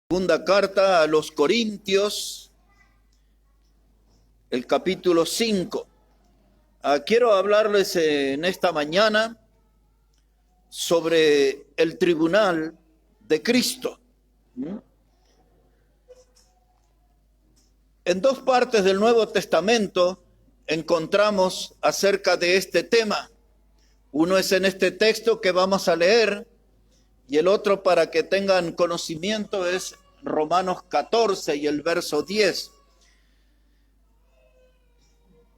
Segunda carta a los Corintios, el capítulo 5. Quiero hablarles en esta mañana sobre el tribunal de Cristo. En dos partes del Nuevo Testamento encontramos acerca de este tema. Uno es en este texto que vamos a leer, y el otro, para que tengan conocimiento, es Romanos 14 y el verso 10.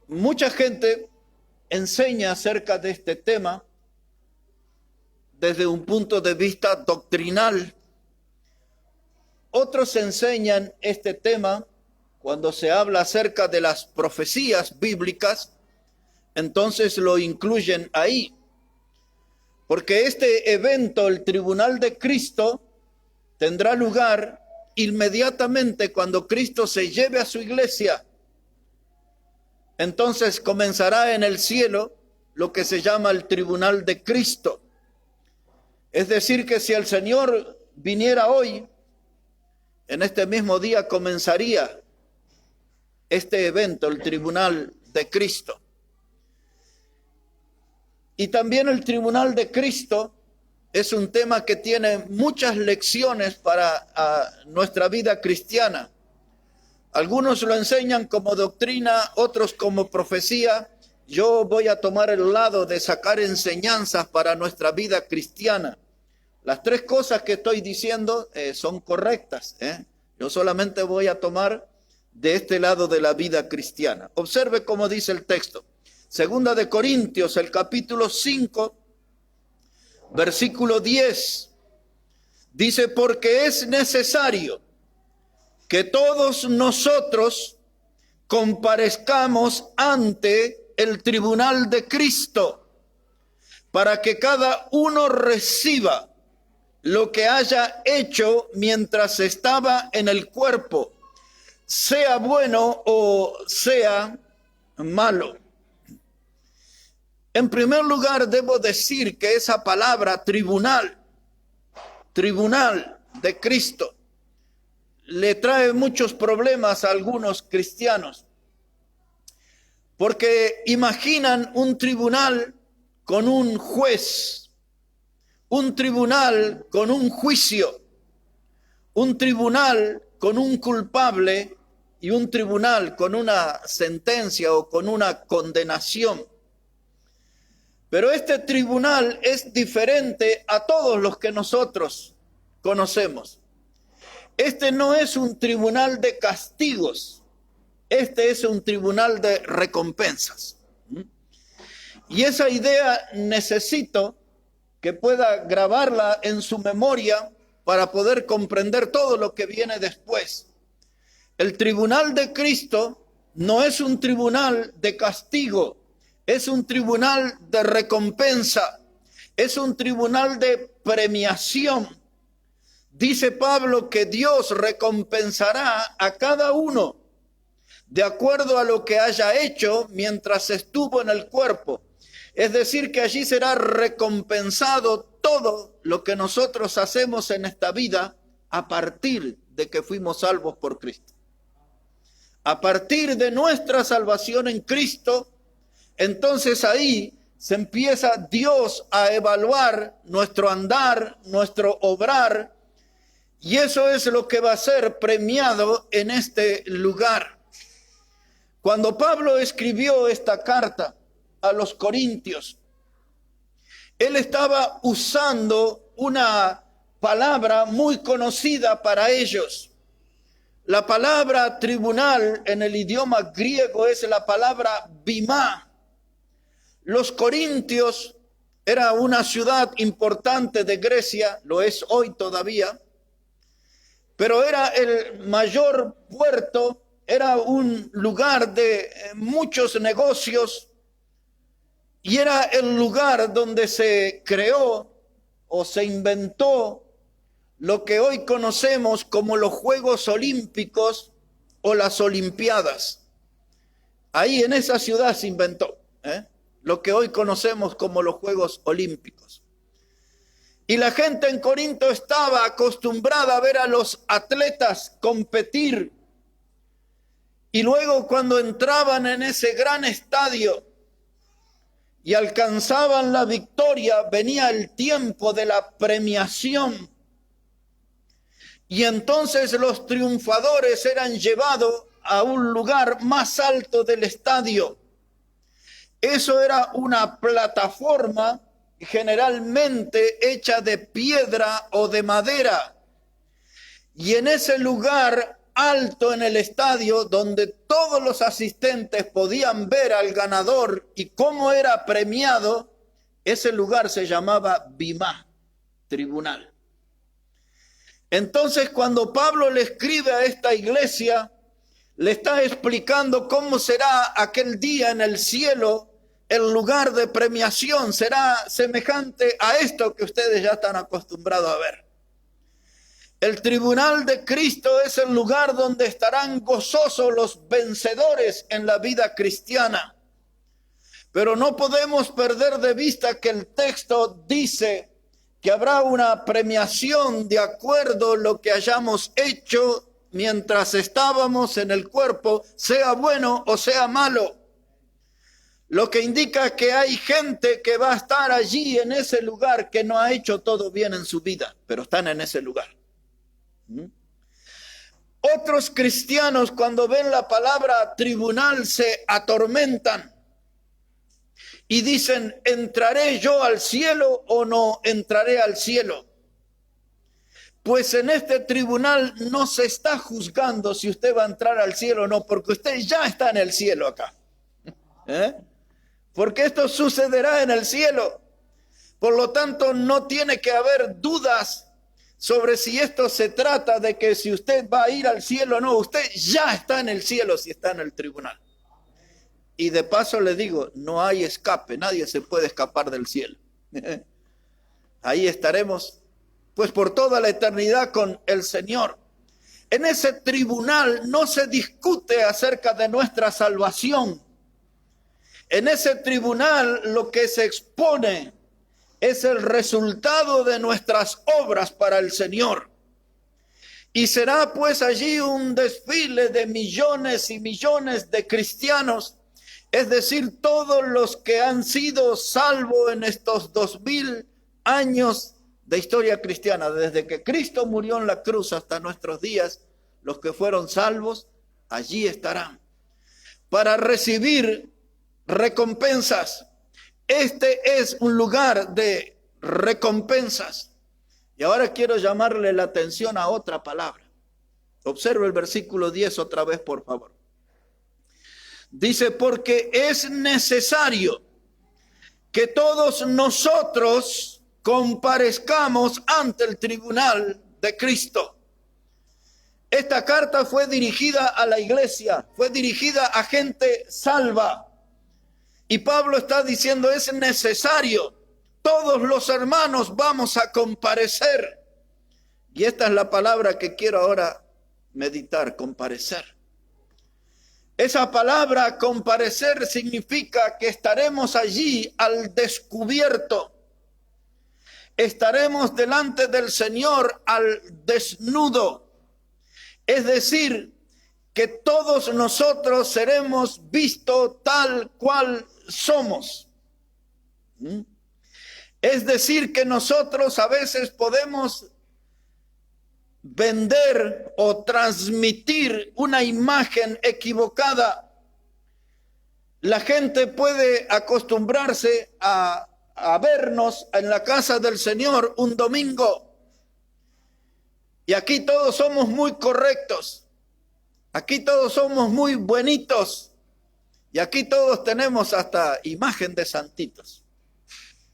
Mucha gente enseña acerca de este tema desde un punto de vista doctrinal. Otros enseñan este tema cuando se habla acerca de las profecías bíblicas, entonces lo incluyen ahí. Porque este evento, el tribunal de Cristo, tendrá lugar inmediatamente cuando Cristo se lleve a su iglesia. Entonces comenzará en el cielo lo que se llama el tribunal de Cristo. Es decir, que si el Señor viniera hoy, en este mismo día comenzaría este evento, el tribunal de Cristo. Y también el tribunal de Cristo es un tema que tiene muchas lecciones para nuestra vida cristiana. Algunos lo enseñan como doctrina, otros como profecía. Yo voy a tomar el lado de sacar enseñanzas para nuestra vida cristiana. Las tres cosas que estoy diciendo son correctas. Yo solamente voy a tomar de este lado de la vida cristiana. Observe cómo dice el texto. Segunda de Corintios, el capítulo 5, versículo 10, dice: porque es necesario que todos nosotros comparezcamos ante el tribunal de Cristo, para que cada uno reciba lo que haya hecho mientras estaba en el cuerpo, sea bueno o sea malo. En primer lugar, debo decir que esa palabra tribunal de Cristo, le trae muchos problemas a algunos cristianos, porque imaginan un tribunal con un juez, un tribunal con un juicio, un tribunal con un culpable y un tribunal con una sentencia o con una condenación. Pero este tribunal es diferente a todos los que nosotros conocemos. Este no es un tribunal de castigos, este es un tribunal de recompensas. Y esa idea necesito que pueda grabarla en su memoria para poder comprender todo lo que viene después. El tribunal de Cristo no es un tribunal de castigo, es un tribunal de recompensa, es un tribunal de premiación. Dice Pablo que Dios recompensará a cada uno de acuerdo a lo que haya hecho mientras estuvo en el cuerpo. Es decir, que allí será recompensado todo lo que nosotros hacemos en esta vida a partir de que fuimos salvos por Cristo. A partir de nuestra salvación en Cristo, entonces ahí se empieza Dios a evaluar nuestro andar, nuestro obrar, y eso es lo que va a ser premiado en este lugar. Cuando Pablo escribió esta carta a los Corintios, él estaba usando una palabra muy conocida para ellos. La palabra tribunal en el idioma griego es la palabra bimá. Los Corintios era una ciudad importante de Grecia, lo es hoy todavía, pero era el mayor puerto, era un lugar de muchos negocios y era el lugar donde se creó o se inventó lo que hoy conocemos como los Juegos Olímpicos o las Olimpiadas. Ahí en esa ciudad se inventó lo que hoy conocemos como los Juegos Olímpicos. Y la gente en Corinto estaba acostumbrada a ver a los atletas competir. Y luego cuando entraban en ese gran estadio y alcanzaban la victoria, venía el tiempo de la premiación. Y entonces los triunfadores eran llevados a un lugar más alto del estadio. Eso era una plataforma generalmente hecha de piedra o de madera. Y en ese lugar alto en el estadio, donde todos los asistentes podían ver al ganador y cómo era premiado, ese lugar se llamaba Bimá, tribunal. Entonces, cuando Pablo le escribe a esta iglesia, le está explicando cómo será aquel día en el cielo. El lugar de premiación será semejante a esto que ustedes ya están acostumbrados a ver. El tribunal de Cristo es el lugar donde estarán gozosos los vencedores en la vida cristiana. Pero no podemos perder de vista que el texto dice que habrá una premiación de acuerdo a lo que hayamos hecho mientras estábamos en el cuerpo, sea bueno o sea malo. Lo que indica que hay gente que va a estar allí en ese lugar que no ha hecho todo bien en su vida, pero están en ese lugar. Otros cristianos, cuando ven la palabra tribunal, se atormentan y dicen: ¿entraré yo al cielo o no entraré al cielo? Pues en este tribunal no se está juzgando si usted va a entrar al cielo o no, porque usted ya está en el cielo acá. Porque esto sucederá en el cielo. Por lo tanto, no tiene que haber dudas sobre si esto se trata de que si usted va a ir al cielo o no. Usted ya está en el cielo si está en el tribunal. Y de paso le digo, no hay escape, nadie se puede escapar del cielo. Ahí estaremos, pues, por toda la eternidad con el Señor. En ese tribunal no se discute acerca de nuestra salvación. En ese tribunal lo que se expone es el resultado de nuestras obras para el Señor. Y será pues allí un desfile de millones y millones de cristianos, es decir, todos los que han sido salvos en estos 2000 años de historia cristiana, desde que Cristo murió en la cruz hasta nuestros días. Los que fueron salvos allí estarán para recibir recompensas. Este es un lugar de recompensas. Y ahora quiero llamarle la atención a otra palabra. Observe el versículo 10 otra vez, por favor. Dice: porque es necesario que todos nosotros comparezcamos ante el tribunal de Cristo. Esta carta fue dirigida a la iglesia, fue dirigida a gente salva. Y Pablo está diciendo: es necesario, todos los hermanos vamos a comparecer. Y esta es la palabra que quiero ahora meditar: comparecer. Esa palabra comparecer significa que estaremos allí al descubierto. Estaremos delante del Señor al desnudo. Es decir, que todos nosotros seremos vistos tal cual somos. Es decir, que nosotros a veces podemos vender o transmitir una imagen equivocada. La gente puede acostumbrarse a vernos en la casa del Señor un domingo. Y aquí todos somos muy correctos. Aquí todos somos muy buenitos. Y aquí todos tenemos hasta imagen de santitos.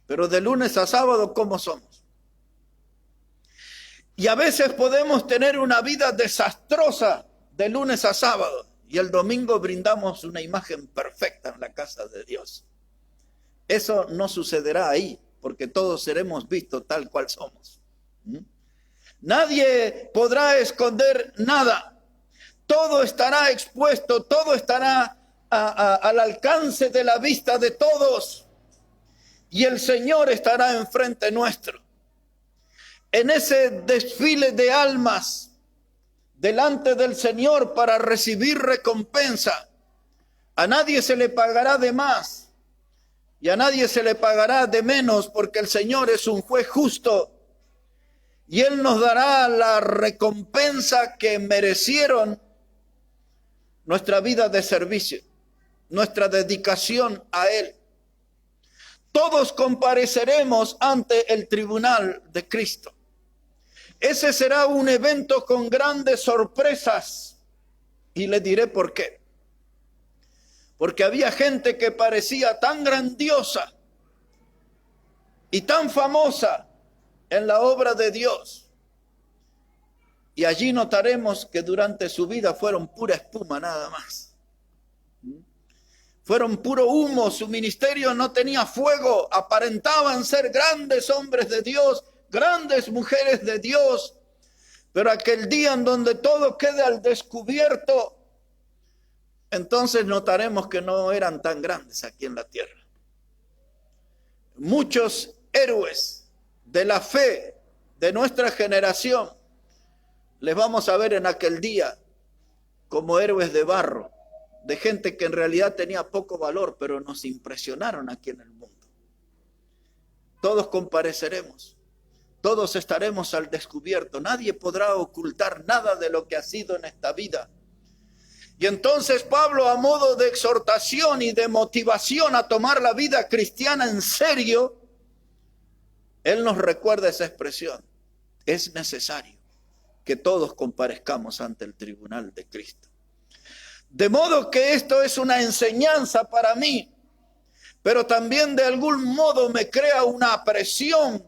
Pero de lunes a sábado, ¿cómo somos? Y a veces podemos tener una vida desastrosa de lunes a sábado. Y el domingo brindamos una imagen perfecta en la casa de Dios. Eso no sucederá ahí, porque todos seremos vistos tal cual somos. Nadie podrá esconder nada. Todo estará expuesto, todo estará al alcance de la vista de todos. Y el Señor estará enfrente nuestro. en ese desfile de almas delante del Señor para recibir recompensa. A nadie se le pagará de más y a nadie se le pagará de menos, porque el Señor es un juez justo y Él nos dará la recompensa que merecieron nuestra vida de servicio, nuestra dedicación a Él. Todos compareceremos ante el tribunal de Cristo. Ese será un evento con grandes sorpresas y le diré por qué. Porque había gente que parecía tan grandiosa y tan famosa en la obra de Dios. Y allí notaremos que durante su vida fueron pura espuma nada más. Fueron puro humo, su ministerio no tenía fuego, aparentaban ser grandes hombres de Dios, grandes mujeres de Dios, pero aquel día en donde todo quede al descubierto, entonces notaremos que no eran tan grandes aquí en la tierra. Muchos héroes de la fe de nuestra generación les vamos a ver en aquel día como héroes de barro, de gente que en realidad tenía poco valor, pero nos impresionaron aquí en el mundo. Todos compareceremos, todos estaremos al descubierto, nadie podrá ocultar nada de lo que ha sido en esta vida. Y entonces Pablo, a modo de exhortación y de motivación a tomar la vida cristiana en serio, él nos recuerda esa expresión: es necesario que todos comparezcamos ante el tribunal de Cristo. De modo que esto es una enseñanza para mí, pero también de algún modo me crea una presión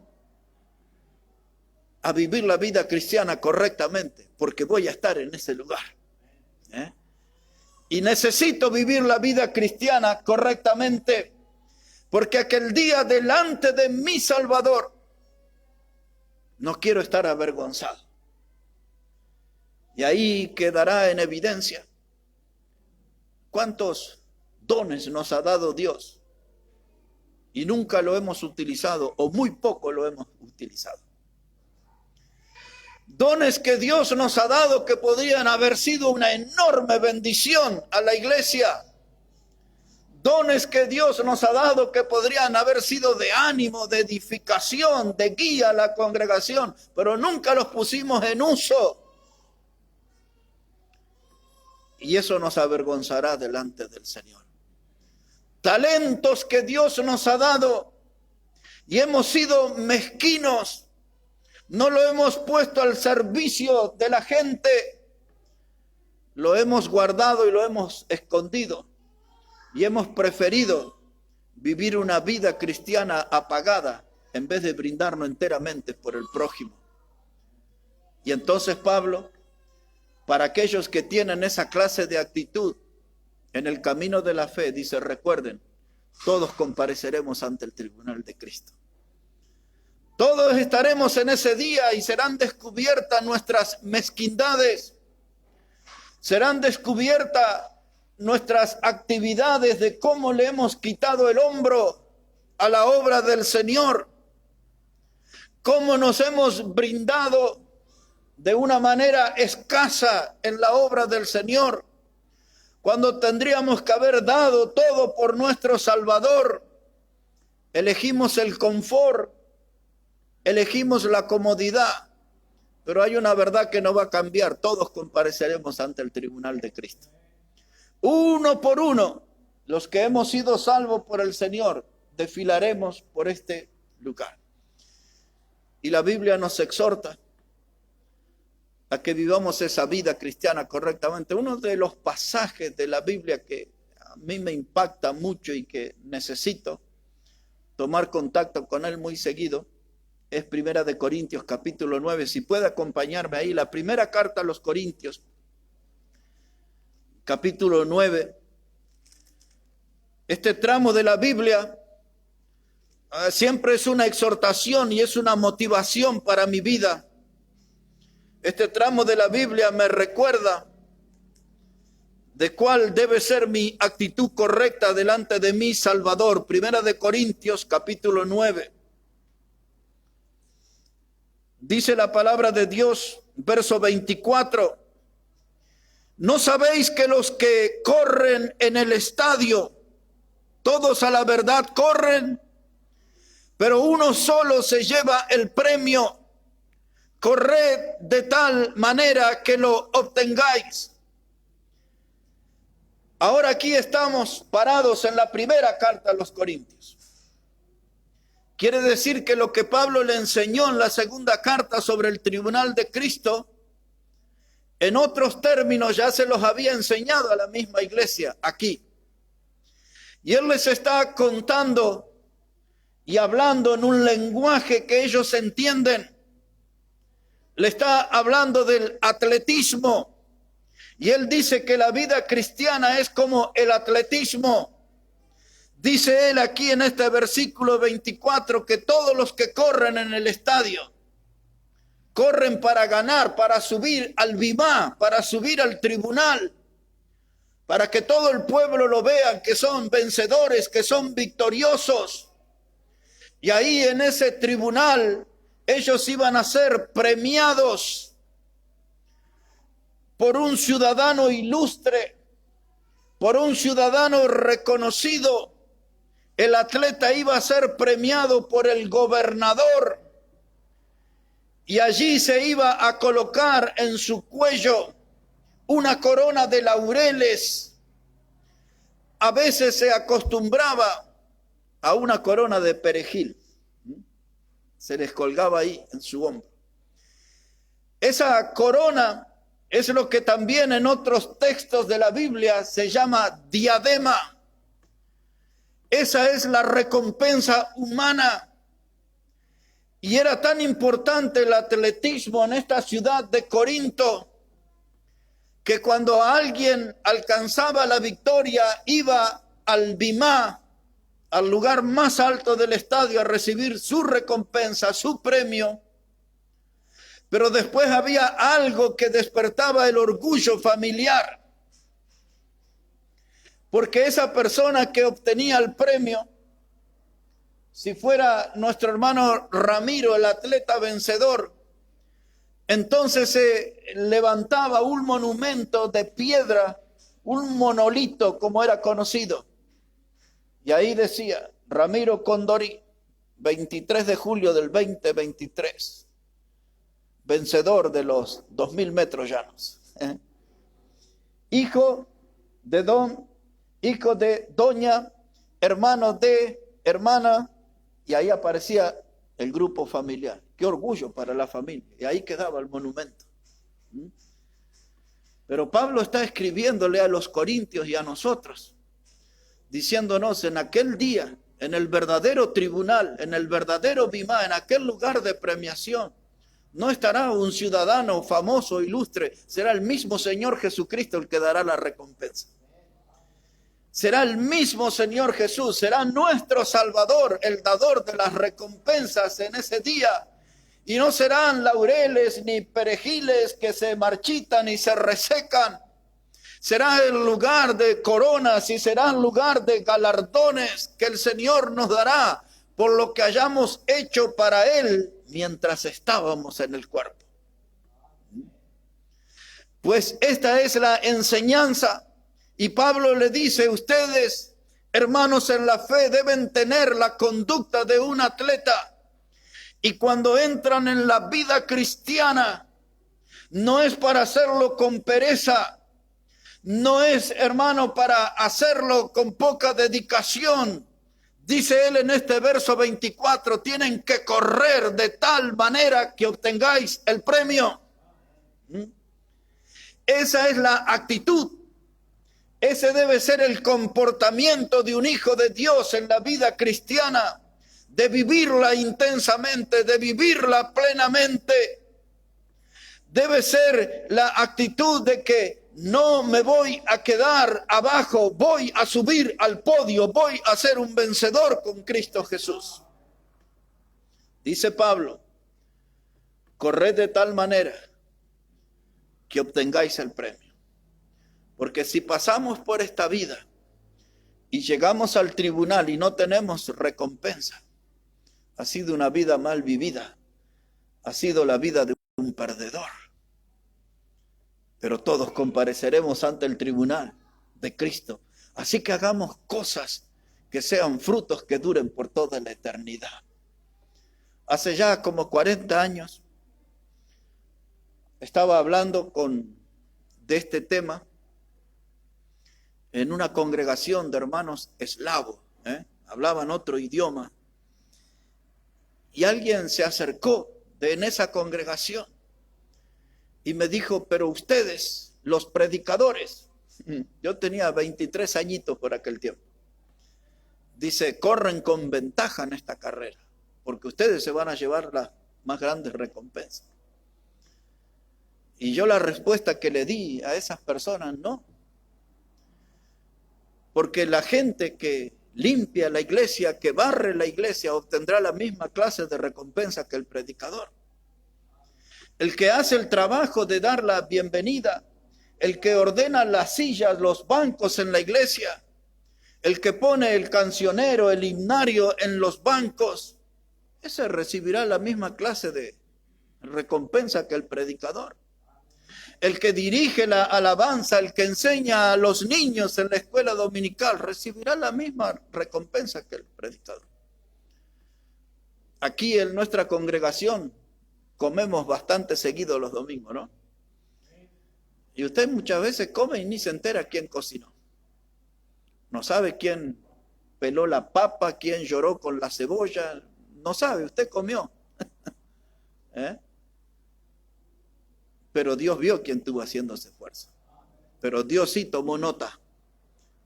a vivir la vida cristiana correctamente, porque voy a estar en ese lugar. Y necesito vivir la vida cristiana correctamente, porque aquel día delante de mi Salvador no quiero estar avergonzado. Y ahí quedará en evidencia cuántos dones nos ha dado Dios y nunca lo hemos utilizado, o muy poco lo hemos utilizado. Dones que Dios nos ha dado que podrían haber sido una enorme bendición a la iglesia. Dones que Dios nos ha dado que podrían haber sido de ánimo, de edificación, de guía a la congregación, pero nunca los pusimos en uso. Y eso nos avergonzará delante del Señor. Talentos que Dios nos ha dado y hemos sido mezquinos. No lo hemos puesto al servicio de la gente. Lo hemos guardado y lo hemos escondido. Y hemos preferido vivir una vida cristiana apagada en vez de brindarnos enteramente por el prójimo. Y entonces Pablo, para aquellos que tienen esa clase de actitud en el camino de la fe, dice: recuerden, todos compareceremos ante el tribunal de Cristo. Todos estaremos en ese día y serán descubiertas nuestras mezquindades, serán descubiertas nuestras actividades de cómo le hemos quitado el hombro a la obra del Señor, cómo nos hemos brindado de una manera escasa en la obra del Señor, cuando tendríamos que haber dado todo por nuestro Salvador. Elegimos el confort, elegimos la comodidad, pero hay una verdad que no va a cambiar: todos compareceremos ante el tribunal de Cristo. Uno por uno, los que hemos sido salvos por el Señor, desfilaremos por este lugar. Y la Biblia nos exhorta a que vivamos esa vida cristiana correctamente. Uno de los pasajes de la Biblia que a mí me impacta mucho y que necesito tomar contacto con él muy seguido es 1 Corintios capítulo 9. Si puede acompañarme ahí, la primera carta a los Corintios, capítulo 9. Este tramo de la Biblia siempre es una exhortación y es una motivación para mi vida. Este tramo de la Biblia me recuerda de cuál debe ser mi actitud correcta delante de mi Salvador. 1 Corintios capítulo 9. Dice la palabra de Dios, verso 24. ¿No sabéis que los que corren en el estadio, todos a la verdad corren, pero uno solo se lleva el premio? Corred de tal manera que lo obtengáis. Ahora aquí estamos parados en la primera carta a los Corintios. Quiere decir que lo que Pablo le enseñó en la segunda carta sobre el tribunal de Cristo, en otros términos ya se los había enseñado a la misma iglesia aquí. Y él les está contando y hablando en un lenguaje que ellos entienden. Le está hablando del atletismo. Y él dice que la vida cristiana es como el atletismo. Dice él aquí en este versículo 24 que todos los que corren en el estadio, corren para ganar, para subir al bimá, para subir al tribunal, para que todo el pueblo lo vea, que son vencedores, que son victoriosos. Y ahí en ese tribunal ellos iban a ser premiados por un ciudadano ilustre, por un ciudadano reconocido. El atleta iba a ser premiado por el gobernador y allí se iba a colocar en su cuello una corona de laureles. A veces se acostumbraba a una corona de perejil. Se les colgaba ahí en su hombro. Esa corona es lo que también en otros textos de la Biblia se llama diadema. Esa es la recompensa humana. Y era tan importante el atletismo en esta ciudad de Corinto que cuando alguien alcanzaba la victoria iba al bimá, al lugar más alto del estadio, a recibir su recompensa, su premio. Pero después había algo que despertaba el orgullo familiar. Porque esa persona que obtenía el premio, si fuera nuestro hermano Ramiro, el atleta vencedor, entonces se levantaba un monumento de piedra, un monolito como era conocido. Y ahí decía, Ramiro Condori, 23 de julio del 2023, vencedor de los 2000 metros llanos. Hijo de don, hijo de doña, hermano de hermana, y ahí aparecía el grupo familiar. Qué orgullo para la familia. Y ahí quedaba el monumento. Pero Pablo está escribiéndole a los corintios y a nosotros, diciéndonos en aquel día, en el verdadero tribunal, en el verdadero bimá, en aquel lugar de premiación, no estará un ciudadano famoso, ilustre, será el mismo Señor Jesucristo el que dará la recompensa. Será el mismo Señor Jesús, será nuestro Salvador, el dador de las recompensas en ese día. Y no serán laureles ni perejiles que se marchitan y se resecan. Será el lugar de coronas y será el lugar de galardones que el Señor nos dará por lo que hayamos hecho para Él mientras estábamos en el cuerpo. Pues esta es la enseñanza. Y Pablo le dice, ustedes, hermanos en la fe, deben tener la conducta de un atleta. Y cuando entran en la vida cristiana, no es para hacerlo con pereza, no es, hermano, para hacerlo con poca dedicación. Dice él en este verso 24, tienen que correr de tal manera que obtengáis el premio. Esa es la actitud. Ese debe ser el comportamiento de un hijo de Dios en la vida cristiana, de vivirla intensamente, de vivirla plenamente. Debe ser la actitud de que no me voy a quedar abajo, voy a subir al podio, voy a ser un vencedor con Cristo Jesús. Dice Pablo, corred de tal manera que obtengáis el premio. Porque si pasamos por esta vida y llegamos al tribunal y no tenemos recompensa, ha sido una vida mal vivida, ha sido la vida de un perdedor. Pero todos compareceremos ante el tribunal de Cristo. Así que hagamos cosas que sean frutos que duren por toda la eternidad. Hace ya como 40 años estaba hablando de este tema en una congregación de hermanos eslavos, hablaban otro idioma. Y alguien se acercó en esa congregación y me dijo, pero ustedes, los predicadores, yo tenía 23 añitos por aquel tiempo, dice, corren con ventaja en esta carrera, porque ustedes se van a llevar las más grandes recompensas. Y yo la respuesta que le di a esas personas, no. Porque la gente que limpia la iglesia, que barre la iglesia, obtendrá la misma clase de recompensa que el predicador. El que hace el trabajo de dar la bienvenida, el que ordena las sillas, los bancos en la iglesia, el que pone el cancionero, el himnario en los bancos, ese recibirá la misma clase de recompensa que el predicador. El que dirige la alabanza, el que enseña a los niños en la escuela dominical, recibirá la misma recompensa que el predicador. Aquí en nuestra congregación comemos bastante seguido los domingos, ¿no? Y usted muchas veces come y ni se entera quién cocinó. No sabe quién peló la papa, quién lloró con la cebolla. No sabe, usted comió. Pero Dios vio quién estuvo haciendo ese esfuerzo. Pero Dios sí tomó nota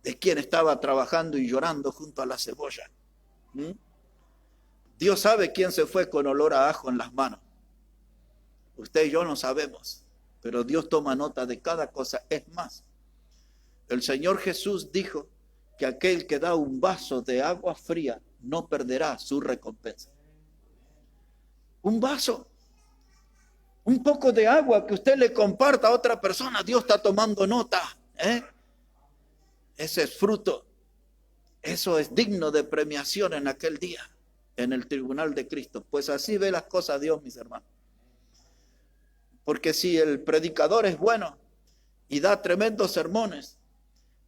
de quién estaba trabajando y llorando junto a la cebolla. Dios sabe quién se fue con olor a ajo en las manos. Usted y yo no sabemos, pero Dios toma nota de cada cosa. Es más, el Señor Jesús dijo que aquel que da un vaso de agua fría no perderá su recompensa. Un vaso. Un poco de agua que usted le comparta a otra persona, Dios está tomando nota. Ese es fruto. Eso es digno de premiación en aquel día, en el tribunal de Cristo. Pues así ve las cosas Dios, mis hermanos. Porque si el predicador es bueno y da tremendos sermones,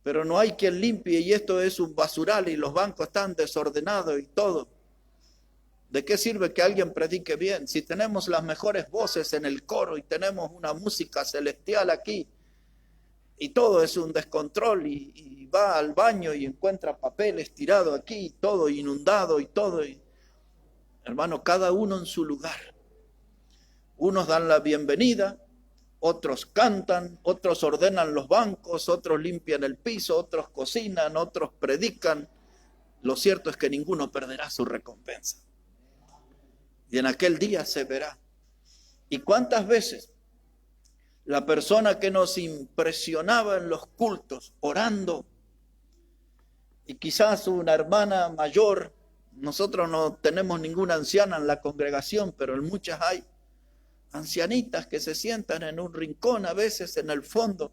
pero no hay quien limpie y esto es un basural y los bancos están desordenados y todo, ¿de qué sirve que alguien predique bien? Si tenemos las mejores voces en el coro y tenemos una música celestial aquí y todo es un descontrol y va al baño y encuentra papeles tirados aquí, todo inundado y todo. Hermano, cada uno en su lugar. Unos dan la bienvenida, otros cantan, otros ordenan los bancos, otros limpian el piso, otros cocinan, otros predican. Lo cierto es que ninguno perderá su recompensa. Y en aquel día se verá. ¿Y cuántas veces la persona que nos impresionaba en los cultos, orando, y quizás una hermana mayor, nosotros no tenemos ninguna anciana en la congregación, pero en muchas hay ancianitas que se sientan en un rincón, a veces en el fondo,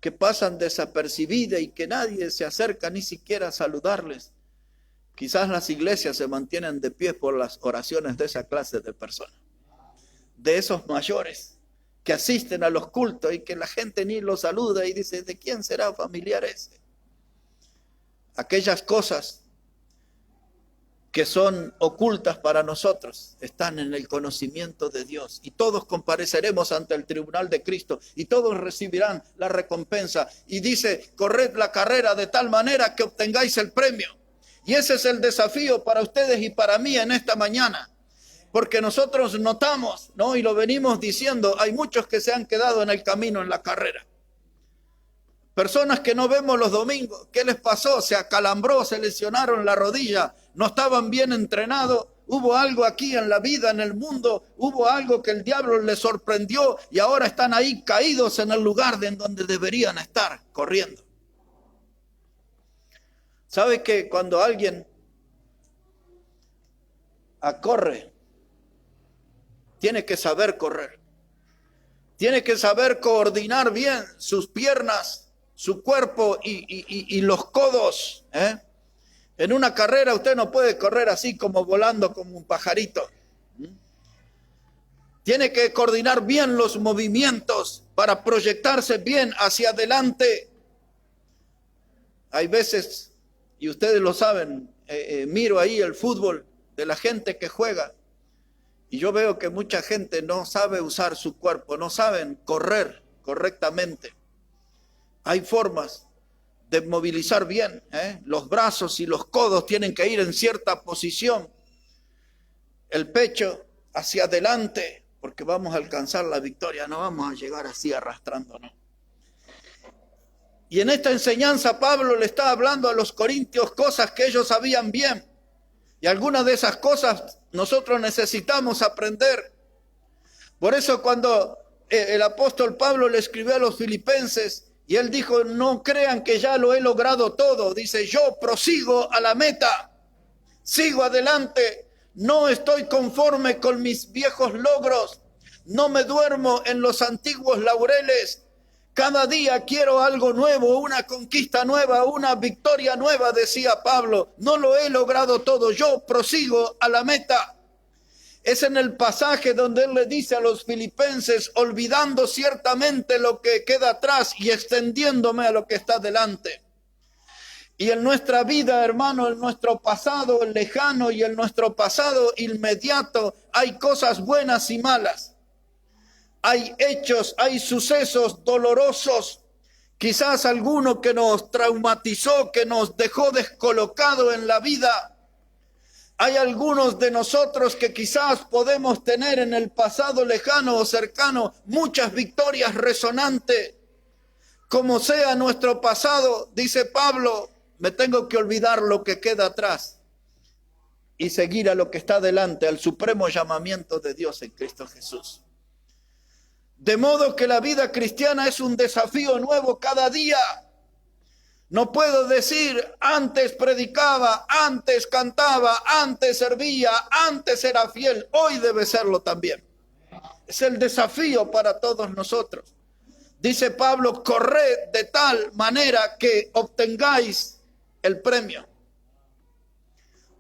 que pasan desapercibidas y que nadie se acerca ni siquiera a saludarles. Quizás las iglesias se mantienen de pie por las oraciones de esa clase de personas, de esos mayores que asisten a los cultos y que la gente ni los saluda y dice, ¿de quién será familiar ese? Aquellas cosas que son ocultas para nosotros están en el conocimiento de Dios y todos compareceremos ante el tribunal de Cristo y todos recibirán la recompensa. Y dice, corred la carrera de tal manera que obtengáis el premio. Y ese es el desafío para ustedes y para mí en esta mañana. Porque nosotros notamos, ¿no? Y lo venimos diciendo, hay muchos que se han quedado en el camino en la carrera. Personas que no vemos los domingos. ¿Qué les pasó? Se acalambró, se lesionaron la rodilla, no estaban bien entrenados. Hubo algo aquí en la vida, en el mundo, hubo algo que el diablo les sorprendió y ahora están ahí caídos en el lugar en donde deberían estar, corriendo. ¿Sabe que cuando alguien corre, tiene que saber correr? Tiene que saber coordinar bien sus piernas, su cuerpo y los codos. En una carrera usted no puede correr así como volando como un pajarito. Tiene que coordinar bien los movimientos para proyectarse bien hacia adelante. Hay veces, y ustedes lo saben, miro ahí el fútbol de la gente que juega y yo veo que mucha gente no sabe usar su cuerpo, no saben correr correctamente. Hay formas de movilizar bien, los brazos y los codos tienen que ir en cierta posición, el pecho hacia adelante, porque vamos a alcanzar la victoria, no vamos a llegar así arrastrándonos. Y en esta enseñanza Pablo le está hablando a los corintios cosas que ellos sabían bien. Y algunas de esas cosas nosotros necesitamos aprender. Por eso cuando el apóstol Pablo le escribió a los filipenses y él dijo, no crean que ya lo he logrado todo. Dice, yo prosigo a la meta, sigo adelante. No estoy conforme con mis viejos logros. No me duermo en los antiguos laureles. Cada día quiero algo nuevo, una conquista nueva, una victoria nueva, decía Pablo. No lo he logrado todo, yo prosigo a la meta. Es en el pasaje donde él le dice a los filipenses, olvidando ciertamente lo que queda atrás y extendiéndome a lo que está delante. Y en nuestra vida, hermano, en nuestro pasado lejano y en nuestro pasado inmediato, hay cosas buenas y malas. Hay hechos, hay sucesos dolorosos. Quizás alguno que nos traumatizó, que nos dejó descolocado en la vida. Hay algunos de nosotros que quizás podemos tener en el pasado lejano o cercano muchas victorias resonantes. Como sea nuestro pasado, dice Pablo, me tengo que olvidar lo que queda atrás y seguir a lo que está delante, al supremo llamamiento de Dios en Cristo Jesús. De modo que la vida cristiana es un desafío nuevo cada día. No puedo decir, antes predicaba, antes cantaba, antes servía, antes era fiel, hoy debe serlo también. Es el desafío para todos nosotros. Dice Pablo, corred de tal manera que obtengáis el premio.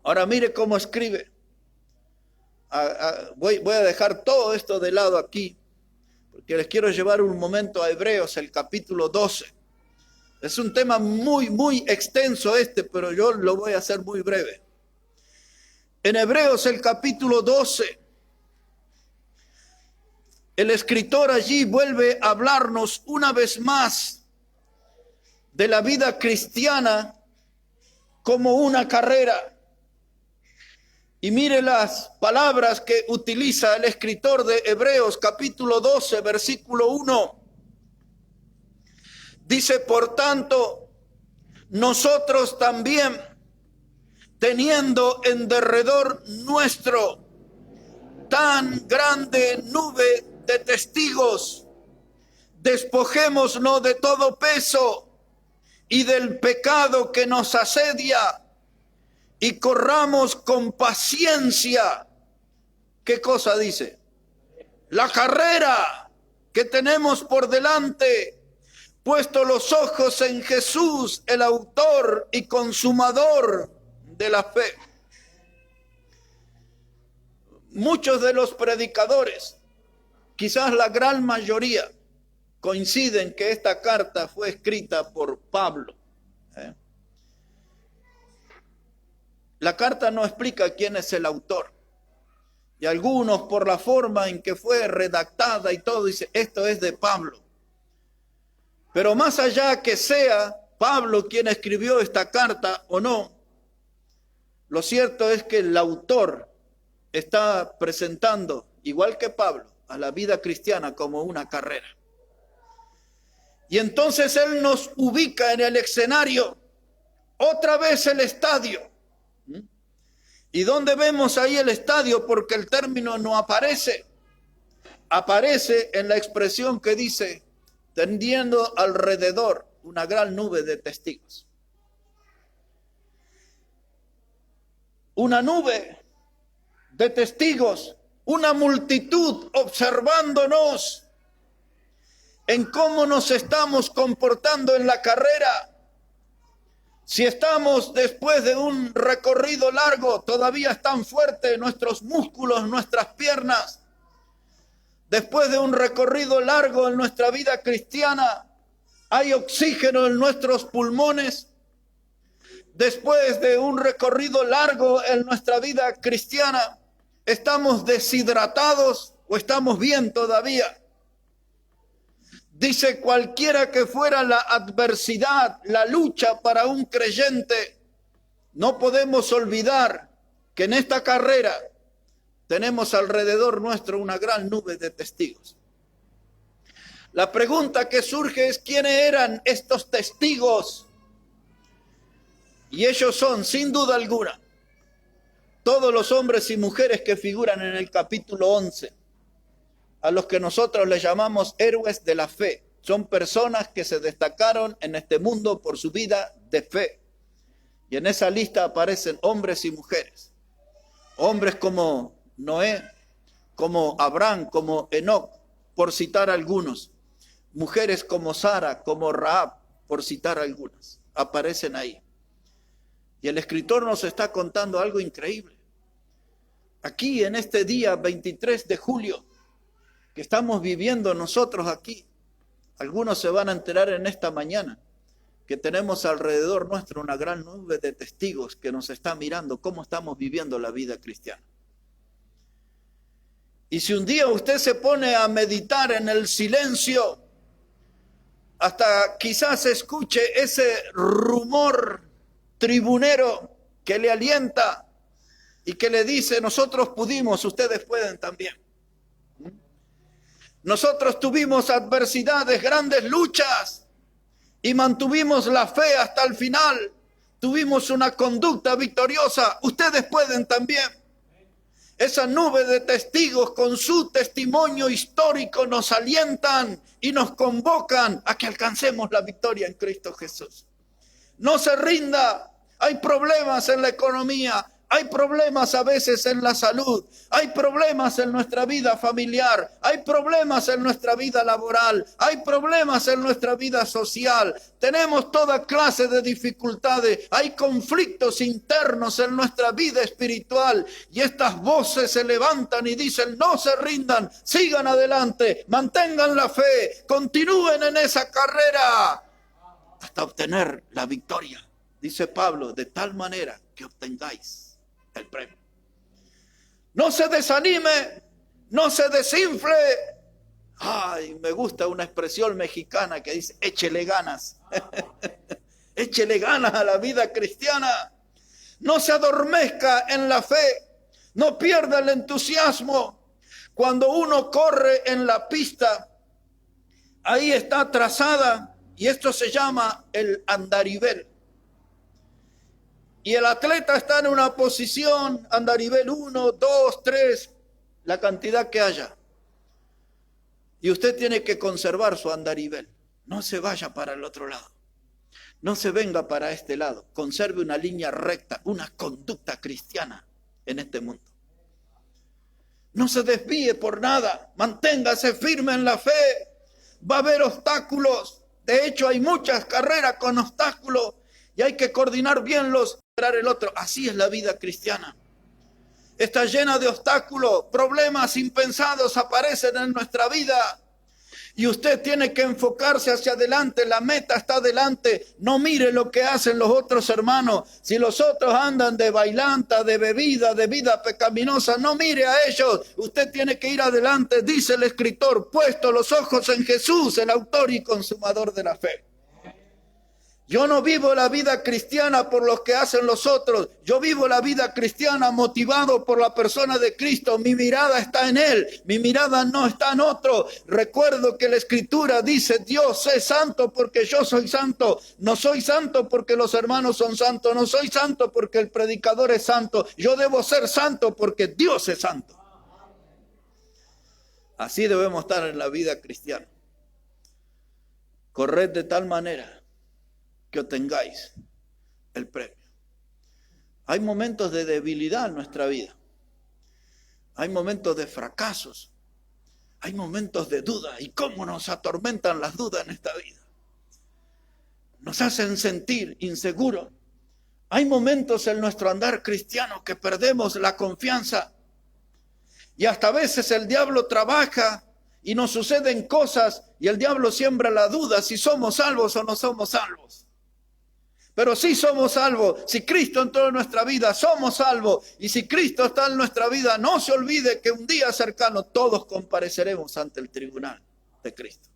Ahora mire cómo escribe. Voy a dejar todo esto de lado aquí, porque les quiero llevar un momento a Hebreos, el capítulo 12. Es un tema muy extenso pero yo lo voy a hacer muy breve. En Hebreos, el capítulo 12, el escritor allí vuelve a hablarnos una vez más de la vida cristiana como una carrera. Y mire las palabras que utiliza el escritor de Hebreos, capítulo 12, versículo 1. Dice, por tanto, nosotros también, teniendo en derredor nuestro tan grande nube de testigos, despojémonos de todo peso y del pecado que nos asedia y corramos con paciencia. ¿Qué cosa dice? La carrera que tenemos por delante, puesto los ojos en Jesús, el autor y consumador de la fe. Muchos de los predicadores, quizás la gran mayoría, coinciden que esta carta fue escrita por Pablo. La carta no explica quién es el autor. Y algunos, por la forma en que fue redactada y todo, dicen, esto es de Pablo. Pero más allá que sea Pablo quien escribió esta carta o no, lo cierto es que el autor está presentando, igual que Pablo, a la vida cristiana como una carrera. Y entonces él nos ubica en el escenario, otra vez el estadio. ¿Y dónde vemos ahí el estadio? Porque el término no aparece. Aparece en la expresión que dice, tendiendo alrededor una gran nube de testigos. Una nube de testigos, una multitud observándonos en cómo nos estamos comportando en la carrera. Si estamos después de un recorrido largo, todavía están fuertes nuestros músculos, nuestras piernas. Después de un recorrido largo en nuestra vida cristiana, hay oxígeno en nuestros pulmones. Después de un recorrido largo en nuestra vida cristiana, ¿estamos deshidratados o estamos bien todavía? Dice, cualquiera que fuera la adversidad, la lucha para un creyente, no podemos olvidar que en esta carrera tenemos alrededor nuestro una gran nube de testigos. La pregunta que surge es, ¿quiénes eran estos testigos? Y ellos son, sin duda alguna, todos los hombres y mujeres que figuran en el capítulo 11, a los que nosotros les llamamos héroes de la fe. Son personas que se destacaron en este mundo por su vida de fe. Y en esa lista aparecen hombres y mujeres. Hombres como Noé, como Abraham, como Enoc, por citar algunos. Mujeres como Sara, como Rahab, por citar algunas. Aparecen ahí. Y el escritor nos está contando algo increíble. Aquí en este día 23 de julio, que estamos viviendo nosotros aquí, algunos se van a enterar en esta mañana, que tenemos alrededor nuestro una gran nube de testigos que nos está mirando cómo estamos viviendo la vida cristiana. Y si un día usted se pone a meditar en el silencio, hasta quizás escuche ese rumor tribunero que le alienta y que le dice, nosotros pudimos, ustedes pueden también. Nosotros tuvimos adversidades, grandes luchas y mantuvimos la fe hasta el final. Tuvimos una conducta victoriosa, ustedes pueden también. Esa nube de testigos con su testimonio histórico nos alientan y nos convocan a que alcancemos la victoria en Cristo Jesús. No se rinda, hay problemas en la economía, hay problemas a veces en la salud, hay problemas en nuestra vida familiar, hay problemas en nuestra vida laboral, hay problemas en nuestra vida social, tenemos toda clase de dificultades, hay conflictos internos en nuestra vida espiritual y estas voces se levantan y dicen, no se rindan, sigan adelante, mantengan la fe, continúen en esa carrera hasta obtener la victoria, dice Pablo, de tal manera que obtengáis el premio. No se desanime, no se desinfle. Ay, me gusta una expresión mexicana que dice, échele ganas. Échele ganas a la vida cristiana. No se adormezca en la fe, no pierda el entusiasmo. Cuando uno corre en la pista, ahí está trazada, y esto se llama el andarivel. Y el atleta está en una posición, andarivel 1, 2, 3, la cantidad que haya. Y usted tiene que conservar su andarivel. No se vaya para el otro lado. No se venga para este lado. Conserve una línea recta, una conducta cristiana en este mundo. No se desvíe por nada. Manténgase firme en la fe. Va a haber obstáculos. De hecho, hay muchas carreras con obstáculos y hay que coordinar bien los el otro. Así es la vida cristiana. Está llena de obstáculos, problemas impensados aparecen en nuestra vida y usted tiene que enfocarse hacia adelante. La meta está adelante. No mire lo que hacen los otros hermanos. Si los otros andan de bailanta, de bebida, de vida pecaminosa, no mire a ellos. Usted tiene que ir adelante, dice el escritor, puesto los ojos en Jesús, el autor y consumador de la fe. Yo no vivo la vida cristiana por lo que hacen los otros. Yo vivo la vida cristiana motivado por la persona de Cristo. Mi mirada está en Él. Mi mirada no está en otro. Recuerdo que la Escritura dice, Dios es santo porque yo soy santo. No soy santo porque los hermanos son santos. No soy santo porque el predicador es santo. Yo debo ser santo porque Dios es santo. Así debemos estar en la vida cristiana. Corred de tal manera que obtengáis el premio. Hay momentos de debilidad en nuestra vida. Hay momentos de fracasos. Hay momentos de duda. ¿Y cómo nos atormentan las dudas en esta vida? Nos hacen sentir inseguros. Hay momentos en nuestro andar cristiano que perdemos la confianza. Y hasta a veces el diablo trabaja y nos suceden cosas y el diablo siembra la duda si somos salvos o no somos salvos. Pero sí somos salvos. Si Cristo entró en nuestra vida, somos salvos. Y si Cristo está en nuestra vida, no se olvide que un día cercano todos compareceremos ante el tribunal de Cristo.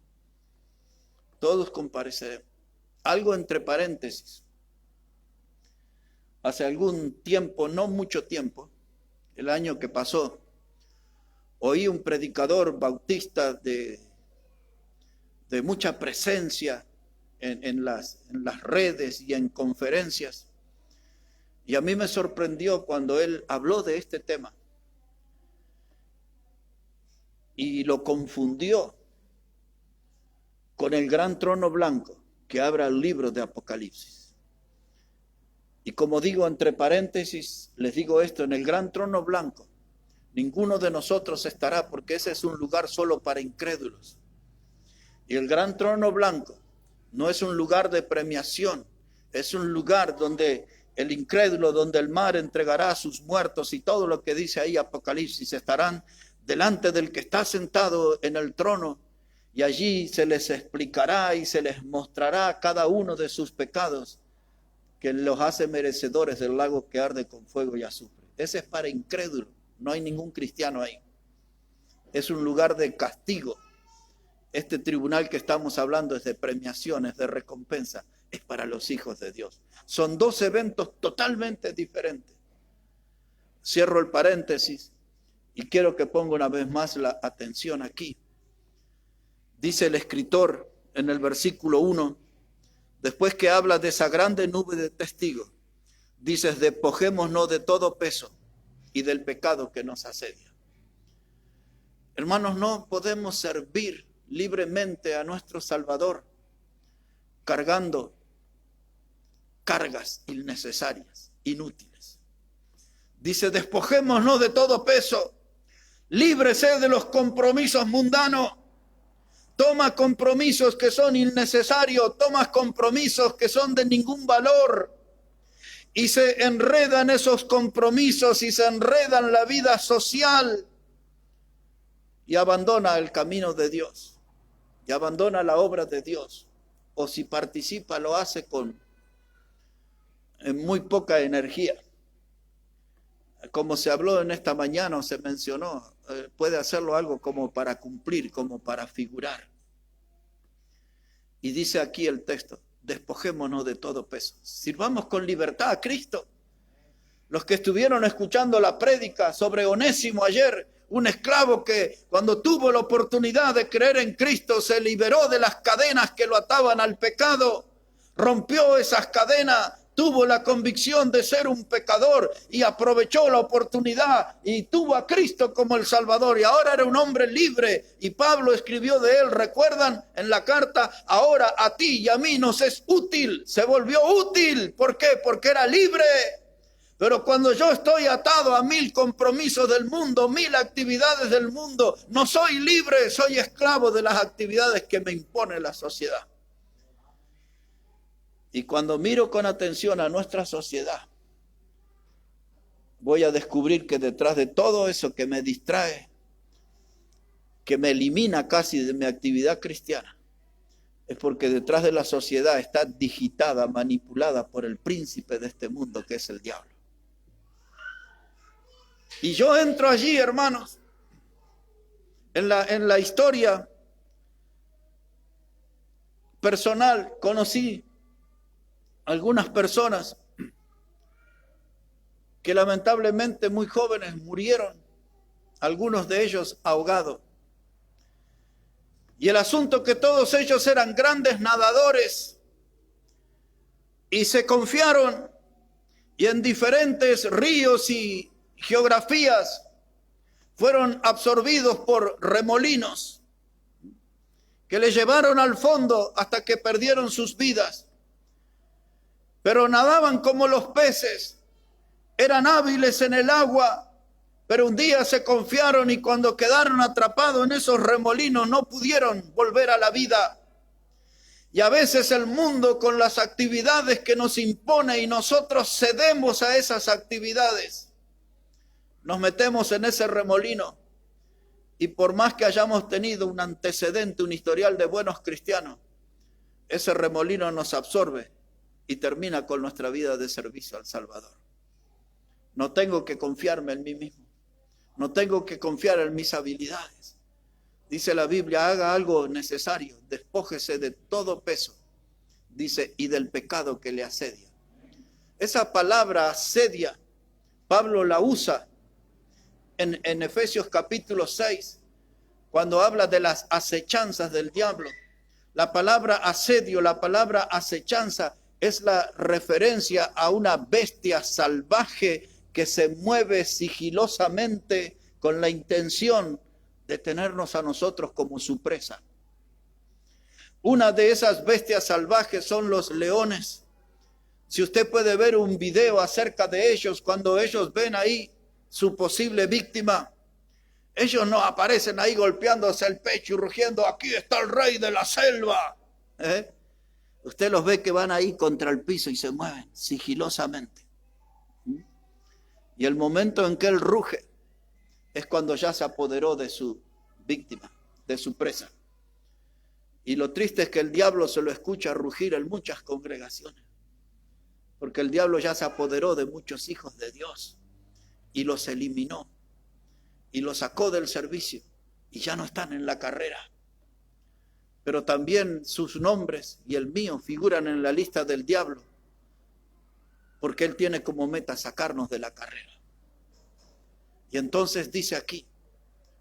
Todos compareceremos. Algo entre paréntesis. Hace algún tiempo, no mucho tiempo, el año que pasó, oí un predicador bautista de mucha presencia en las redes y en conferencias. Y a mí me sorprendió cuando él habló de este tema. Y lo confundió con el gran trono blanco que abre el libro de Apocalipsis. Y como digo entre paréntesis, les digo esto, en el gran trono blanco, ninguno de nosotros estará porque ese es un lugar solo para incrédulos. Y el gran trono blanco no es un lugar de premiación, es un lugar donde el incrédulo, donde el mar entregará a sus muertos y todo lo que dice ahí Apocalipsis, estarán delante del que está sentado en el trono y allí se les explicará y se les mostrará cada uno de sus pecados que los hace merecedores del lago que arde con fuego y azufre. Ese es para incrédulos, no hay ningún cristiano ahí. Es un lugar de castigo. Este tribunal que estamos hablando es de premiaciones, de recompensa, es para los hijos de Dios. Son dos eventos totalmente diferentes. Cierro el paréntesis y quiero que ponga una vez más la atención aquí. Dice el escritor en el versículo 1, después que habla de esa grande nube de testigos, dice, despojémonos de todo peso y del pecado que nos asedia. Hermanos, no podemos servir libremente a nuestro Salvador cargando cargas innecesarias, inútiles. Dice, despojémonos de todo peso, líbrese de los compromisos mundanos, toma compromisos que son innecesarios, toma compromisos que son de ningún valor y se enreda en esos compromisos y se enreda en la vida social y abandona el camino de Dios y abandona la obra de Dios, o si participa lo hace con muy poca energía. Como se habló en esta mañana o se mencionó, puede hacerlo algo como para cumplir, como para figurar. Y dice aquí el texto, despojémonos de todo peso, sirvamos con libertad a Cristo. Los que estuvieron escuchando la prédica sobre Onésimo ayer, un esclavo que cuando tuvo la oportunidad de creer en Cristo se liberó de las cadenas que lo ataban al pecado, rompió esas cadenas, tuvo la convicción de ser un pecador y aprovechó la oportunidad y tuvo a Cristo como el Salvador y ahora era un hombre libre. Y Pablo escribió de él, recuerdan en la carta, ahora a ti y a mí nos es útil, se volvió útil. ¿Por qué? Porque era libre. Pero cuando yo estoy atado a 1000 compromisos del mundo, 1000 actividades del mundo, no soy libre, soy esclavo de las actividades que me impone la sociedad. Y cuando miro con atención a nuestra sociedad, voy a descubrir que detrás de todo eso que me distrae, que me elimina casi de mi actividad cristiana, es porque detrás de la sociedad está digitada, manipulada por el príncipe de este mundo que es el diablo. Y yo entro allí, hermanos, en la historia personal, conocí algunas personas que lamentablemente muy jóvenes murieron, algunos de ellos ahogados. Y el asunto que todos ellos eran grandes nadadores y se confiaron y en diferentes ríos y geografías fueron absorbidos por remolinos que les llevaron al fondo hasta que perdieron sus vidas. Pero nadaban como los peces, eran hábiles en el agua, pero un día se confiaron y cuando quedaron atrapados en esos remolinos no pudieron volver a la vida. Y a veces el mundo con las actividades que nos impone y nosotros cedemos a esas actividades, nos metemos en ese remolino Y por más que hayamos tenido un antecedente, un historial de buenos cristianos, ese remolino nos absorbe y termina con nuestra vida de servicio al Salvador. No tengo que confiarme en mí mismo. No tengo que confiar en mis habilidades. Dice la Biblia, haga algo necesario, despójese de todo peso. Dice, y del pecado que le asedia. Esa palabra asedia, Pablo la usa en Efesios capítulo 6, cuando habla de las acechanzas del diablo. La palabra asedio, la palabra acechanza, es la referencia a una bestia salvaje que se mueve sigilosamente con la intención de tenernos a nosotros como su presa. Una de esas bestias salvajes son los leones. Si usted puede ver un video acerca de ellos, cuando ellos ven ahí su posible víctima, ellos no aparecen ahí golpeándose el pecho y rugiendo, aquí está el rey de la selva. Usted los ve que van ahí contra el piso y se mueven sigilosamente. Y el momento en que él ruge es cuando ya se apoderó de su víctima, de su presa. Y lo triste es que el diablo se lo escucha rugir en muchas congregaciones, porque el diablo ya se apoderó de muchos hijos de Dios y los eliminó y los sacó del servicio y ya no están en la carrera. Pero también sus nombres y el mío figuran en la lista del diablo, porque él tiene como meta sacarnos de la carrera. Y entonces dice aquí,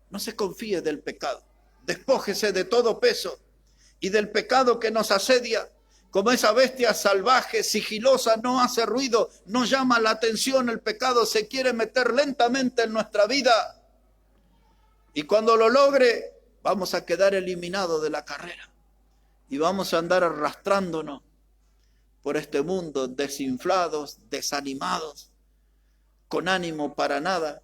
no se confíe del pecado, despójese de todo peso y del pecado que nos asedia. Como esa bestia salvaje, sigilosa, no hace ruido, no llama la atención, el pecado se quiere meter lentamente en nuestra vida. Y cuando lo logre, vamos a quedar eliminados de la carrera. Y vamos a andar arrastrándonos por este mundo, desinflados, desanimados, con ánimo para nada,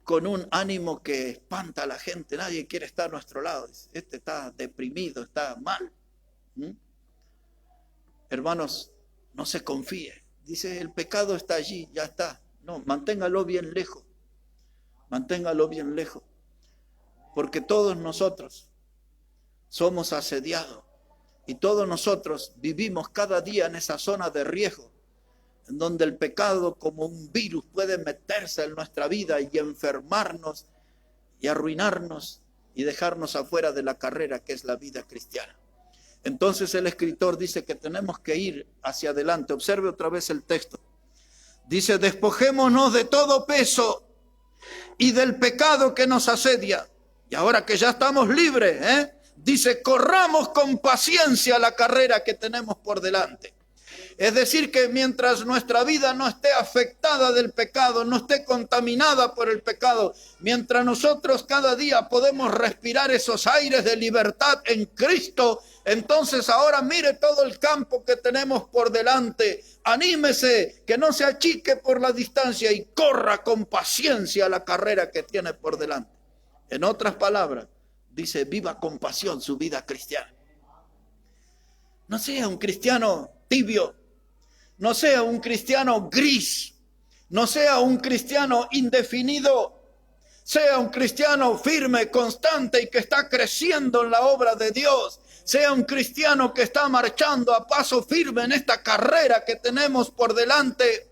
con un ánimo que espanta a la gente. Nadie quiere estar a nuestro lado. Este está deprimido, está mal. Hermanos, no se confíe. Dice, el pecado está allí, ya está. No, manténgalo bien lejos. Manténgalo bien lejos. Porque todos nosotros somos asediados. Y todos nosotros vivimos cada día en esa zona de riesgo, en donde el pecado como un virus puede meterse en nuestra vida y enfermarnos y arruinarnos y dejarnos afuera de la carrera que es la vida cristiana. Entonces el escritor dice que tenemos que ir hacia adelante. Observe otra vez el texto. Dice, despojémonos de todo peso y del pecado que nos asedia. Y ahora que ya estamos libres, dice, corramos con paciencia la carrera que tenemos por delante. Es decir, que mientras nuestra vida no esté afectada del pecado, no esté contaminada por el pecado, mientras nosotros cada día podemos respirar esos aires de libertad en Cristo, entonces ahora mire todo el campo que tenemos por delante. Anímese, que no se achique por la distancia y corra con paciencia la carrera que tiene por delante. En otras palabras, dice, viva con pasión su vida cristiana. No sea un cristiano tibio, no sea un cristiano gris, no sea un cristiano indefinido, sea un cristiano firme, constante y que está creciendo en la obra de Dios. Sea un cristiano que está marchando a paso firme en esta carrera que tenemos por delante.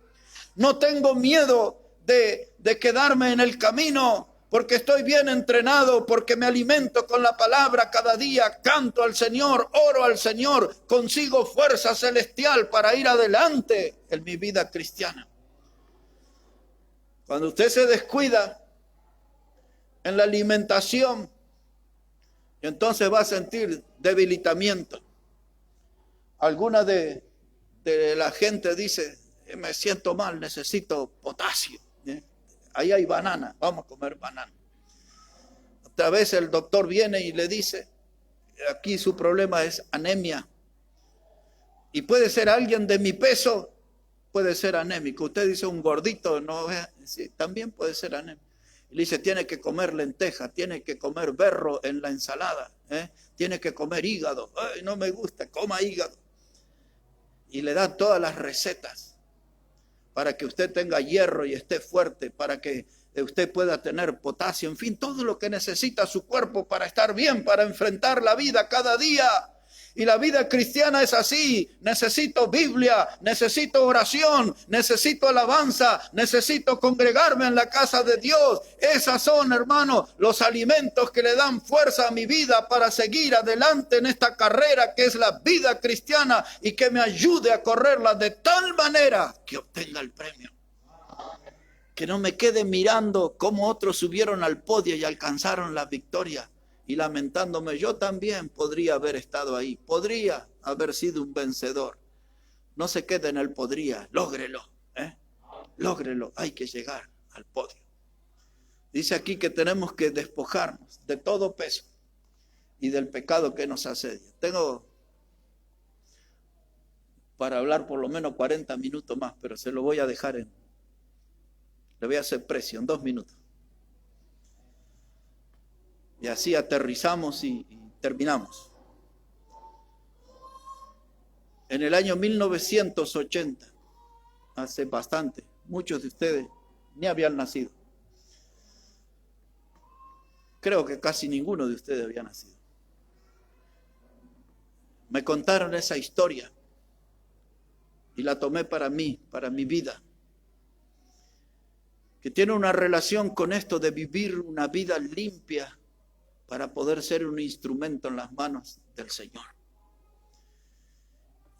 No tengo miedo de quedarme en el camino, porque estoy bien entrenado, porque me alimento con la palabra cada día, canto al Señor, oro al Señor, consigo fuerza celestial para ir adelante en mi vida cristiana. Cuando usted se descuida en la alimentación, entonces va a sentir debilitamiento. Alguna de la gente dice, me siento mal, necesito potasio. Ahí hay banana, vamos a comer banana. Otra vez el doctor viene y le dice, aquí su problema es anemia. Y puede ser alguien de mi peso, puede ser anémico. Usted dice un gordito, no, sí, también puede ser anémico. Y le dice, tiene que comer lenteja, tiene que comer berro en la ensalada, tiene que comer hígado. Ay, no me gusta, coma hígado. Y le da todas las recetas para que usted tenga hierro y esté fuerte, para que usted pueda tener potasio, en fin, todo lo que necesita su cuerpo para estar bien, para enfrentar la vida cada día. Y la vida cristiana es así. Necesito Biblia, necesito oración, necesito alabanza, necesito congregarme en la casa de Dios. Esas son, hermanos, los alimentos que le dan fuerza a mi vida para seguir adelante en esta carrera que es la vida cristiana y que me ayude a correrla de tal manera que obtenga el premio. Que no me quede mirando cómo otros subieron al podio y alcanzaron la victoria y lamentándome. Yo también podría haber estado ahí, podría haber sido un vencedor. No se quede en el podría, lógrelo, lógrelo, hay que llegar al podio. Dice aquí que tenemos que despojarnos de todo peso y del pecado que nos asedia. Tengo para hablar por lo menos 40 minutos más, pero se lo voy a dejar le voy a hacer precio en 2 minutos. Y así aterrizamos y terminamos. En el año 1980, hace bastante, muchos de ustedes ni habían nacido. Creo que casi ninguno de ustedes había nacido. Me contaron esa historia y la tomé para mí, para mi vida, que tiene una relación con esto de vivir una vida limpia para poder ser un instrumento en las manos del Señor.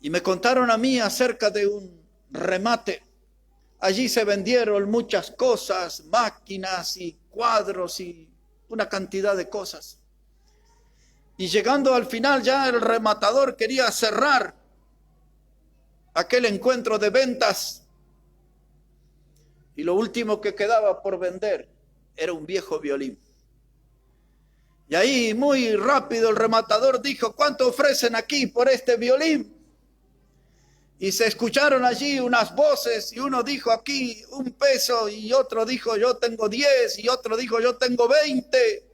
Y me contaron a mí acerca de un remate. Allí se vendieron muchas cosas, máquinas y cuadros y una cantidad de cosas. Y llegando al final ya el rematador quería cerrar aquel encuentro de ventas. Y lo último que quedaba por vender era un viejo violín. Y ahí muy rápido el rematador dijo: ¿cuánto ofrecen aquí por este violín? Y se escucharon allí unas voces y uno dijo: aquí $1, y otro dijo: yo tengo 10, y otro dijo: yo tengo 20.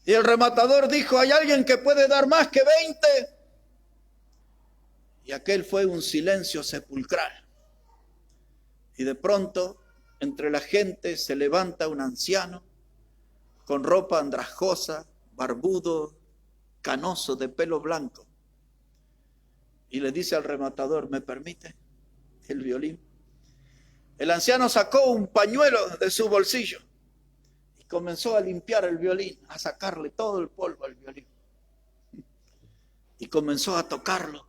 Y el rematador dijo: ¿hay alguien que puede dar más que 20? Y aquel fue un silencio sepulcral. Y de pronto, entre la gente se levanta un anciano con ropa andrajosa, barbudo, canoso, de pelo blanco. Y le dice al rematador: ¿me permite el violín? El anciano sacó un pañuelo de su bolsillo y comenzó a limpiar el violín, a sacarle todo el polvo al violín. Y comenzó a tocarlo.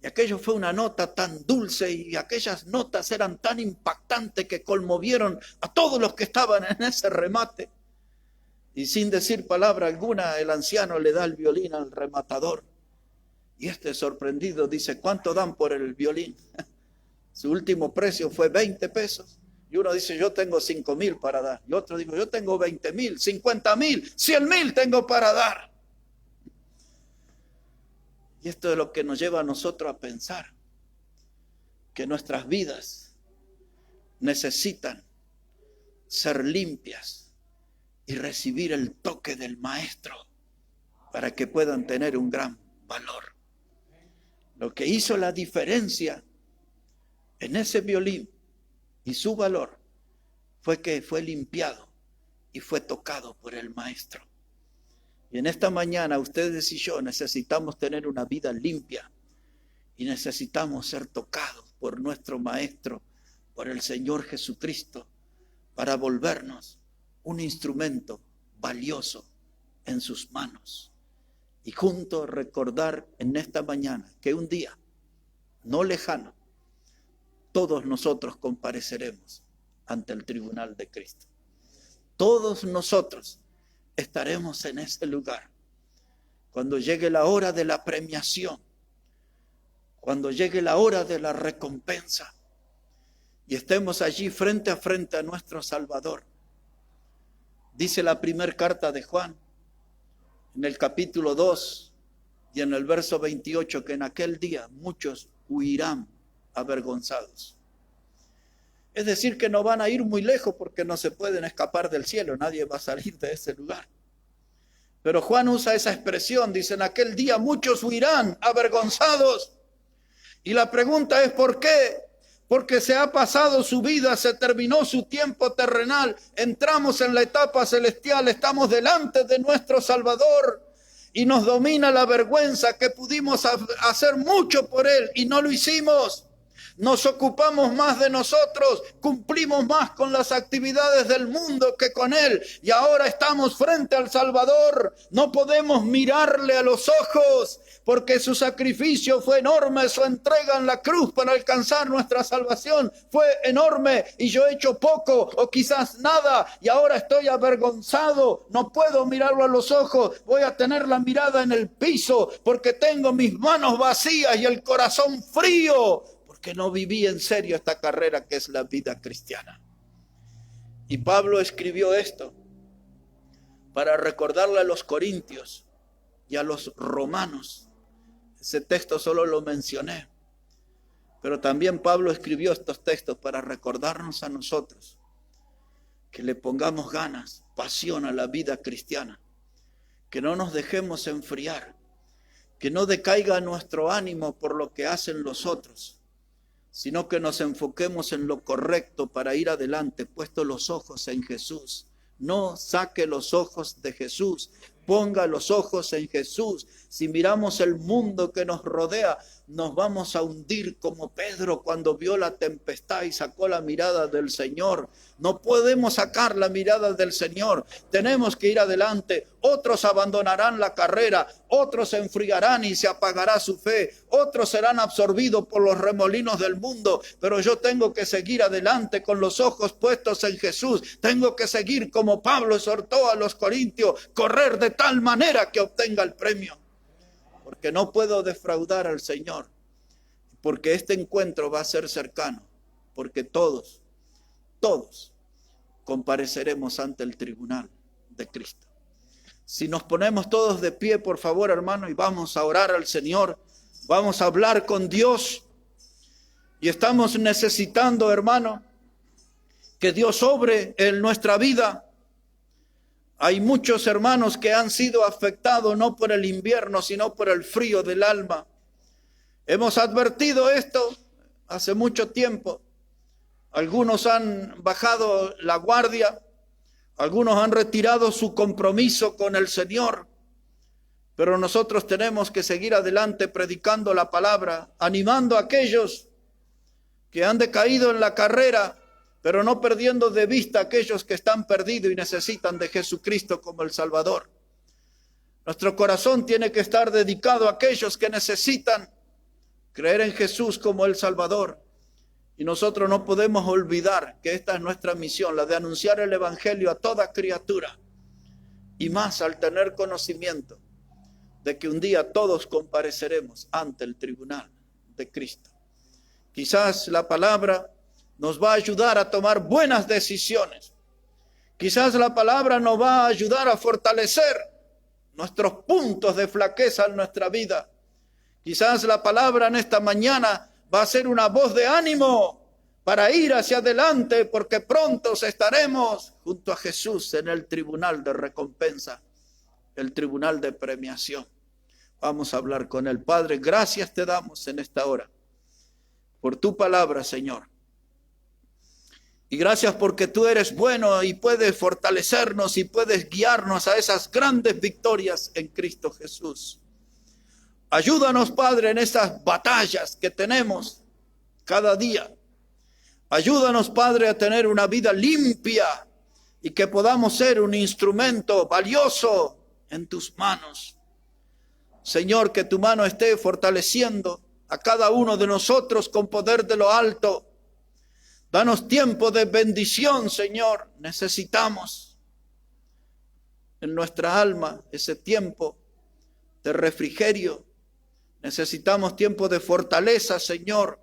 Y aquello fue una nota tan dulce y aquellas notas eran tan impactantes que conmovieron a todos los que estaban en ese remate. Y sin decir palabra alguna, el anciano le da el violín al rematador. Y este, sorprendido, dice: ¿cuánto dan por el violín? Su último precio fue $20. Y uno dice: yo tengo 5,000 para dar. Y otro dijo: yo tengo 20,000, 50,000, 100,000 tengo para dar. Y esto es lo que nos lleva a nosotros a pensar que nuestras vidas necesitan ser limpias y recibir el toque del Maestro para que puedan tener un gran valor. Lo que hizo la diferencia en ese violín y su valor fue que fue limpiado y fue tocado por el Maestro. Y en esta mañana ustedes y yo necesitamos tener una vida limpia y necesitamos ser tocados por nuestro Maestro, por el Señor Jesucristo, para volvernos un instrumento valioso en sus manos. Y juntos recordar en esta mañana que un día no lejano todos nosotros compareceremos ante el tribunal de Cristo. Todos nosotros estaremos en ese lugar cuando llegue la hora de la premiación, cuando llegue la hora de la recompensa y estemos allí frente a frente a nuestro Salvador. Dice la primera carta de Juan en el capítulo 2 y en el verso 28 que en aquel día muchos huirán avergonzados. Es decir, que no van a ir muy lejos porque no se pueden escapar del cielo, nadie va a salir de ese lugar. Pero Juan usa esa expresión, dice: en aquel día muchos huirán avergonzados. Y la pregunta es: ¿por qué? porque se ha pasado su vida, se terminó su tiempo terrenal, entramos en la etapa celestial, estamos delante de nuestro Salvador y nos domina la vergüenza que pudimos hacer mucho por Él y no lo hicimos. Nos ocupamos más de nosotros, cumplimos más con las actividades del mundo que con Él. Y ahora estamos frente al Salvador. No podemos mirarle a los ojos porque su sacrificio fue enorme. Su entrega en la cruz para alcanzar nuestra salvación fue enorme. Y yo he hecho poco o quizás nada. Y ahora estoy avergonzado. No puedo mirarlo a los ojos. Voy a tener la mirada en el piso porque tengo mis manos vacías y el corazón frío. Que no viví en serio esta carrera que es la vida cristiana. Y Pablo escribió esto para recordarle a los corintios y a los romanos. Ese texto solo lo mencioné, pero también Pablo escribió estos textos para recordarnos a nosotros que le pongamos ganas, pasión a la vida cristiana, que no nos dejemos enfriar, que no decaiga nuestro ánimo por lo que hacen los otros, sino que nos enfoquemos en lo correcto para ir adelante, puesto los ojos en Jesús. No saque los ojos de Jesús, ponga los ojos en Jesús. Si miramos el mundo que nos rodea, nos vamos a hundir como Pedro cuando vio la tempestad y sacó la mirada del Señor. No podemos sacar la mirada del Señor, tenemos que ir adelante. Otros abandonarán la carrera, otros se enfriarán y se apagará su fe, otros serán absorbidos por los remolinos del mundo, pero yo tengo que seguir adelante con los ojos puestos en Jesús. Tengo que seguir como Pablo exhortó a los corintios, correr de tal manera que obtenga el premio, porque no puedo defraudar al Señor, porque este encuentro va a ser cercano, porque todos compareceremos ante el tribunal de Cristo. Si nos ponemos todos de pie, por favor, hermano, y vamos a orar al Señor, vamos a hablar con Dios, y estamos necesitando, hermano, que Dios obre en nuestra vida. Hay muchos hermanos que han sido afectados no por el invierno, sino por el frío del alma. Hemos advertido esto hace mucho tiempo. Algunos han bajado la guardia, algunos han retirado su compromiso con el Señor, pero nosotros tenemos que seguir adelante predicando la palabra, animando a aquellos que han decaído en la carrera, pero no perdiendo de vista a aquellos que están perdidos y necesitan de Jesucristo como el Salvador. Nuestro corazón tiene que estar dedicado a aquellos que necesitan creer en Jesús como el Salvador. Y nosotros no podemos olvidar que esta es nuestra misión, la de anunciar el Evangelio a toda criatura. Y más al tener conocimiento de que un día todos compareceremos ante el tribunal de Cristo. Quizás la palabra nos va a ayudar a tomar buenas decisiones. Quizás la palabra nos va a ayudar a fortalecer nuestros puntos de flaqueza en nuestra vida. Quizás la palabra en esta mañana va a ser una voz de ánimo para ir hacia adelante, porque pronto estaremos junto a Jesús en el tribunal de recompensa, el tribunal de premiación. Vamos a hablar con el Padre. Gracias te damos en esta hora por tu palabra, Señor. Y gracias porque tú eres bueno y puedes fortalecernos y puedes guiarnos a esas grandes victorias en Cristo Jesús. Ayúdanos, Padre, en esas batallas que tenemos cada día. Ayúdanos, Padre, a tener una vida limpia y que podamos ser un instrumento valioso en tus manos. Señor, que tu mano esté fortaleciendo a cada uno de nosotros con poder de lo alto. Danos tiempo de bendición, Señor. Necesitamos en nuestra alma ese tiempo de refrigerio. Necesitamos tiempo de fortaleza, Señor,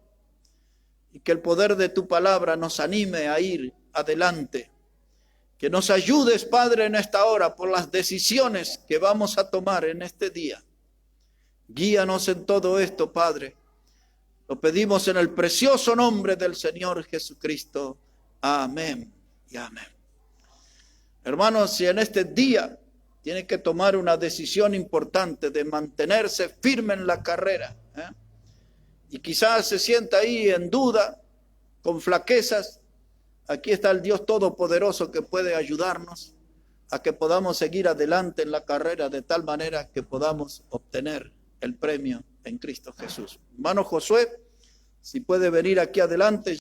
y que el poder de tu palabra nos anime a ir adelante. Que nos ayudes, Padre, en esta hora por las decisiones que vamos a tomar en este día. Guíanos en todo esto, Padre. Lo pedimos en el precioso nombre del Señor Jesucristo. Amén y amén. Hermanos, si en este día tiene que tomar una decisión importante de mantenerse firme en la carrera, y quizás se sienta ahí en duda, con flaquezas, aquí está el Dios Todopoderoso que puede ayudarnos a que podamos seguir adelante en la carrera de tal manera que podamos obtener el premio en Cristo Jesús. Hermano Josué, si puede venir aquí adelante.